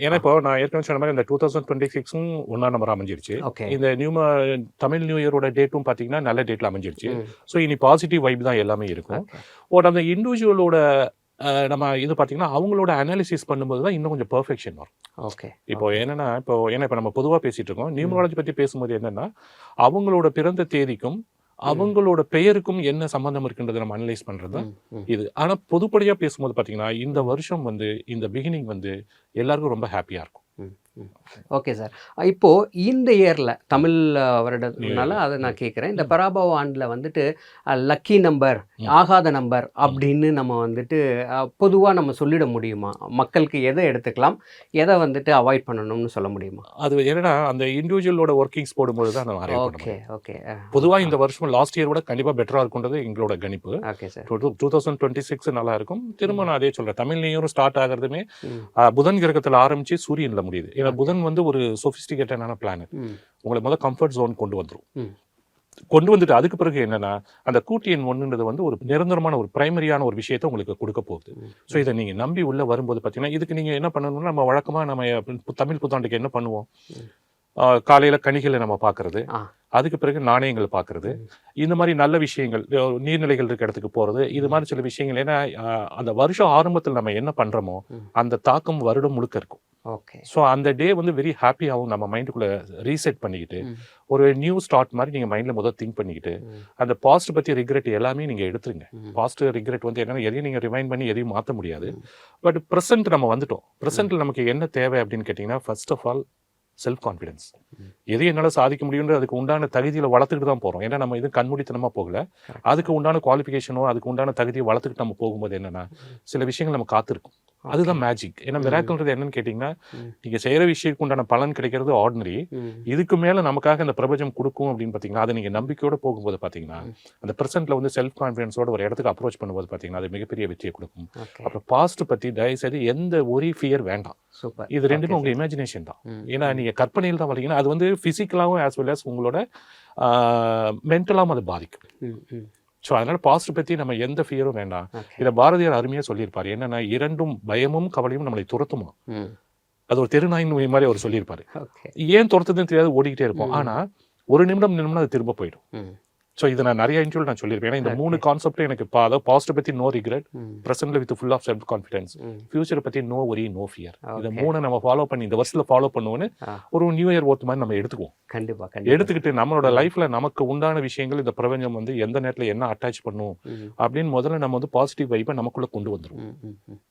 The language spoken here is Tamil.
ஏன்னா இப்போ நான் ஏற்கனவே சொன்ன மாதிரி இந்த 2026ம் 1ஆம் நம்பர் அமைஞ்சிருச்சு. ஓகே. இந்த தமிழ் நியூ இயரோட டேட்டும் பார்த்தீங்கன்னா நல்ல டேட்ல அமைஞ்சிருச்சு. ம். ஸோ இனி பாசிட்டிவ் வைப் தான் எல்லாமே இருக்கும். ஓகே. அந்த இண்டிவிஜுவலோட நம்ம இது பார்த்தீங்கன்னா அவங்களோட அனாலிசிஸ் பண்ணும்போது தான் இன்னும் கொஞ்சம் பெர்ஃபெக்ஷன் வரும். ஓகே. இப்போ என்னன்னா இப்போ நம்ம பொதுவாக பேசிட்டு இருக்கோம். நியூமராலஜி பற்றி பேசும்போது என்னன்னா அவங்களோட பிறந்த தேதிக்கும் அவங்களோட பெயருக்கும் என்ன சம்பந்தம் இருக்குன்றதை நம்ம அனலைஸ் பண்றது தான் இது. ஆனா பொதுப்படியா பேசும்போது பாத்தீங்கன்னா இந்த வருஷம் இந்த பிகினிங் எல்லாருக்கும் ரொம்ப ஹாப்பியா இருக்கும். Okay sir. இப்போ இந்த இயரில் தமிழ் வருடத்தினால அதை நான் கேட்குறேன். இந்த பராபவ ஆண்டில் வந்துட்டு லக்கி நம்பர், ஆகாத நம்பர் அப்படின்னு நம்ம வந்துட்டு பொதுவாக நம்ம சொல்லிட முடியுமா? மக்களுக்கு எதை எடுத்துக்கலாம், எதை வந்துட்டு அவாய்ட் பண்ணணும்னு சொல்ல முடியுமா? அது என்னன்னா அந்த இண்டிவிஜுவலோட ஒர்க்கிங்ஸ் போடும்போது தான் நம்ம அறிய ஓகே. ஓகே. பொதுவாக இந்த வருஷம் லாஸ்ட் இயர் விட கண்டிப்பாக பெட்டராக இருக்குன்றது எங்களோட கணிப்பு. Okay sir. 2026 நல்லா இருக்கும். திரும்ப நான் அதே சொல்றேன், தமிழ் நியூ இயரும் ஸ்டார்ட் ஆகிறதுமே புதன் கிரகத்தில் ஆரம்பிச்சு சூரியனில் முடியுது. ஏன்னா புதன் ஒரு சொபிஸ்டிகேட்டடான பிளானட். உங்களை முதல்ல கம்ஃபர்ட் ஜோன் கொண்டு வந்துடும். கொண்டு வந்துட்டு அதுக்கு பிறகு என்னன்னா அந்த கூட்டு எண் 1ன்றது ஒரு நிரந்தரமான ஒரு பிரைமரியான ஒரு விஷயத்தை உங்களுக்கு கொடுக்க போகுது. ஸோ இதை நீங்க நம்பி உள்ள வரும்போது பார்த்தீங்கன்னா இதுக்கு நீங்க என்ன பண்ணணும்னா நம்ம வழக்கமா நம்ம தமிழ் புத்தாண்டுக்கு என்ன பண்ணுவோம், காலையில கனிகளை நம்ம பார்க்கறது, அதுக்கு பிறகு நாணயங்கள் பார்க்கறது, இந்த மாதிரி நல்ல விஷயங்கள், நீர்நிலைகள் இருக்க இடத்துக்கு போறது, இது மாதிரி சில விஷயங்கள். ஏன்னா அந்த வருஷம் ஆரம்பத்தில் நம்ம என்ன பண்றோமோ அந்த தாக்கம் வருடம் முழுக்க இருக்கும். ஸோ அந்த டே வெரி ஹாப்பியாகவும் நம்ம மைண்டுக்குள்ள ரீசெட் பண்ணிக்கிட்டு ஒரு நியூ ஸ்டார்ட் மாதிரி நீங்கள் மைண்டில் முதல் திங்க் பண்ணிக்கிட்டு அந்த பாஸ்ட் பற்றி ரிக்ரெட் எல்லாமே நீங்கள் எடுத்துருங்க. பாஸ்ட் ரிக்ரெட் என்னன்னா எதையும் நீங்கள் ரிமைண்ட் பண்ணி எதையும் மாற்ற முடியாது. பட் ப்ரெசென்ட் நம்ம வந்துட்டோம். ப்ரெசென்ட்டில் நமக்கு என்ன தேவை அப்படின்னு கேட்டிங்கன்னா first of all self confidence. எதையும் என்னால் சாதிக்க முடியும்ன்ற அதுக்கு உண்டான தகுதியில் வளர்த்துக்கிட்டு தான் போகிறோம். ஏன்னா நம்ம இது கண்மூடித்தனமாக போகல. அதுக்கு உண்டான குவாலிஃபிகேஷனோ அதுக்கு உண்டான தகுதியை வளர்த்துக்கிட்டு நம்ம போகும்போது என்னன்னா சில விஷயங்கள் நம்ம காத்திருக்கும். அதுதான் மேஜிக். ஏன்னா மிராக்கிள்ன்றது என்னன்னு கேட்டிங்கன்னா நீங்கள் செய்கிற விஷயத்துக்கு உண்டான பலன் கிடைக்கிறது ஆர்டினரி. இதுக்கு மேலே நமக்காக இந்த பிரபஞ்சம் கொடுக்கும் அப்படின்னு பார்த்தீங்கன்னா அதை நீங்கள் நம்பிக்கையோடு போகும்போது பார்த்தீங்கன்னா அந்த ப்ரெசென்ட்டில் செல்ஃப் கான்ஃபிடன்ஸோட ஒரு இடத்துக்கு அப்ரோச் பண்ணும்போது பார்த்தீங்கன்னா அது மிகப்பெரிய வெற்றியை கொடுக்கும். அப்புறம் பாஸ்ட் பற்றி தயவுசெய்து எந்த ஒரு ஃபியர் வேண்டாம். இது ரெண்டுமே உங்கள் இமேஜினேஷன் தான். ஏன்னா நீங்கள் கற்பனையில் தான் வரீங்கன்னா அது ஃபிசிக்கலாகவும் ஆஸ் வெல் ஆஸ் உங்களோட மென்டலாகவும் அது பாதிக்கும். ஸோ அதனால பாஸ்ட் பற்றி நம்ம எந்த ஃபியரும் வேண்டாம். இதை பாரதியார் அருமையாக சொல்லியிருப்பார். என்னன்னா இரண்டும் பயமும் கவலையும் நம்மளை துரத்துமா. அது ஒரு தெருநாயின் மாதிரி அவர் சொல்லியிருப்பாரு. ஏன் துரத்துதுன்னு தெரியாது ஓடிக்கிட்டே இருப்போம். ஆனா ஒரு நிமிடம் அது திரும்ப போயிடும். ஸோ இதை நான் நிறைய இன்டர்வியூ நான் சொல்லியிருப்பேன். ஏன்னா இந்த 3 கான்செப்ட் எனக்கு அதாவது பாஸ்ட் பற்றி நோ ரிக்ரெட், ப்ரெசென்ட்ல with full of self confidence, ஃபியூச்சரை பற்றி நோ ஒரி நோ ஃபியர். இந்த 3 நம்ம ஃபாலோ பண்ணி இந்த வருஷத்துல ஃபாலோ பண்ணுவோன்னு ஒரு நியூ இயர் ஓர்த் மாதிரி நம்ம எடுத்துக்குவோம். கண்டிப்பா எடுத்துக்கிட்டு நம்மளோட லைஃப்ல நமக்கு உண்டான விஷயங்கள் இந்த பிரபஞ்சம் எந்த நேரத்தில் என்ன அட்டாச் பண்ணும் அப்படின்னு முதல்ல நம்ம பாசிட்டிவ் வைப்பை நமக்குள்ள கொண்டு வந்துடும்.